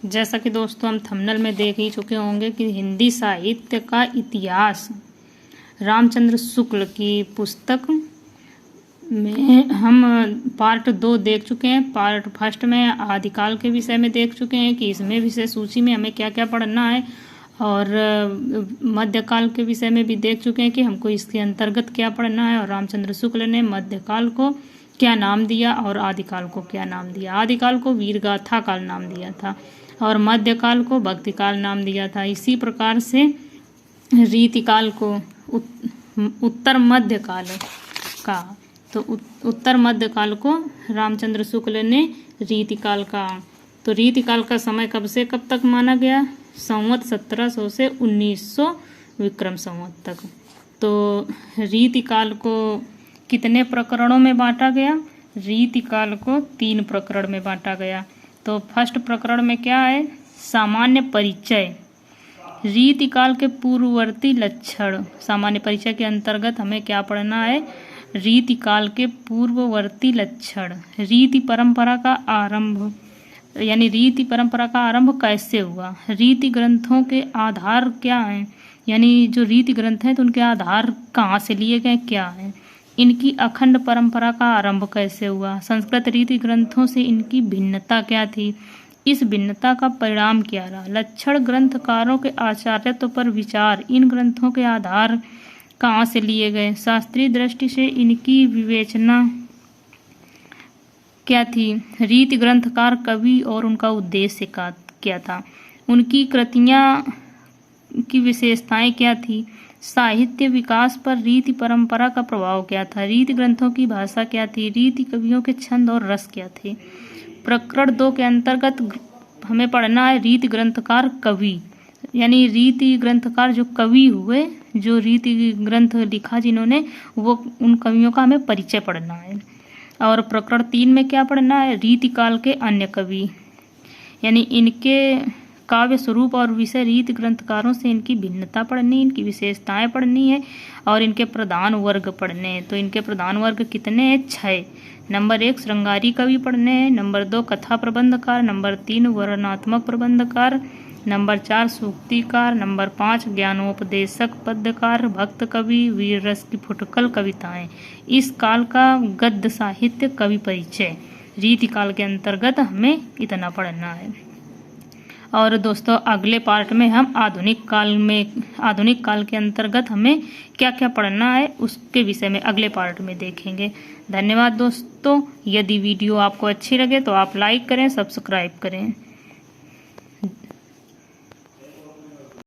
जैसा कि दोस्तों हम थंबनेल में देख ही चुके होंगे कि हिंदी साहित्य का इतिहास रामचंद्र शुक्ल की पुस्तक में हम पार्ट 2 देख चुके हैं। पार्ट फर्स्ट में आदिकाल के विषय में देख चुके हैं कि इसमें विषय सूची में हमें क्या क्या पढ़ना है, और मध्यकाल के विषय में भी देख चुके हैं कि हमको इसके अंतर्गत क्या पढ़ना है, और रामचंद्र शुक्ल ने मध्यकाल को क्या नाम दिया और आदिकाल को क्या नाम दिया। आदिकाल को वीरगाथा काल नाम दिया था और मध्यकाल को भक्तिकाल नाम दिया था। इसी प्रकार से रीतिकाल को उत्तर मध्यकाल का, तो उत्तर मध्यकाल को रामचंद्र शुक्ल ने रीतिकाल का। तो रीतिकाल का समय कब से कब तक माना गया? संवत 1700 से 1900 विक्रम संवत तक। तो रीतिकाल को कितने प्रकरणों में बांटा गया? रीतिकाल को 3 प्रकरण में बांटा गया। तो फर्स्ट प्रकरण में क्या है? सामान्य परिचय। रीतिकाल के पूर्ववर्ती लक्षण। सामान्य परिचय के अंतर्गत हमें क्या पढ़ना है? रीतिकाल के पूर्ववर्ती लक्षण। रीति परंपरा का आरंभ, यानी रीति परंपरा का आरंभ कैसे हुआ? रीति ग्रंथों के आधार क्या हैं? यानी जो रीति ग्रंथ हैं तो उनके आधार कहाँ से लिए गए, क्या हैं? इनकी अखंड परंपरा का आरंभ कैसे हुआ? संस्कृत रीति ग्रंथों से इनकी भिन्नता क्या थी? इस भिन्नता का परिणाम क्या रहा? लक्षण ग्रंथकारों के आचार्यत्व पर विचार। इन ग्रंथों के आधार कहाँ से लिए गए? शास्त्रीय दृष्टि से इनकी विवेचना क्या थी? रीति ग्रंथकार कवि और उनका उद्देश्य क्या था? उनकी कृतियाँ की विशेषताएं क्या थी? साहित्य विकास पर रीति परंपरा का प्रभाव क्या था? रीति ग्रंथों की भाषा क्या थी? रीति कवियों के छंद और रस क्या थे? प्रकरण 2 के अंतर्गत हमें पढ़ना है रीति ग्रंथकार कवि, यानी रीति ग्रंथकार जो कवि हुए, जो रीति ग्रंथ लिखा जिन्होंने, वो उन कवियों का हमें परिचय पढ़ना है। और प्रकरण 3 में क्या पढ़ना है? रीतिकाल के अन्य कवि, यानी इनके काव्य स्वरूप और विषय। रीति ग्रंथकारों से इनकी भिन्नता पढ़नी, इनकी विशेषताएं पढ़नी है और इनके प्रधान वर्ग पढ़ने हैं। तो इनके प्रधान वर्ग कितने हैं? 6। नंबर 1 श्रृंगारी कवि पढ़ने हैं, नंबर 2 कथा प्रबंधकार, नंबर 3 वर्णनात्मक प्रबंधकार, नंबर 4 सूक्तिकार, नंबर 5 ज्ञानोपदेशक पद्यकार, भक्त कवि, वीर रस की फुटकल कविताएं। इस काल का गद्य साहित्य कवि परिचय। रीतिकाल के अंतर्गत हमें इतना पढ़ना है। और दोस्तों अगले पार्ट में हम आधुनिक काल के अंतर्गत हमें क्या क्या पढ़ना है उसके विषय में अगले पार्ट में देखेंगे। धन्यवाद दोस्तों। यदि वीडियो आपको अच्छी लगे तो आप लाइक करें, सब्सक्राइब करें।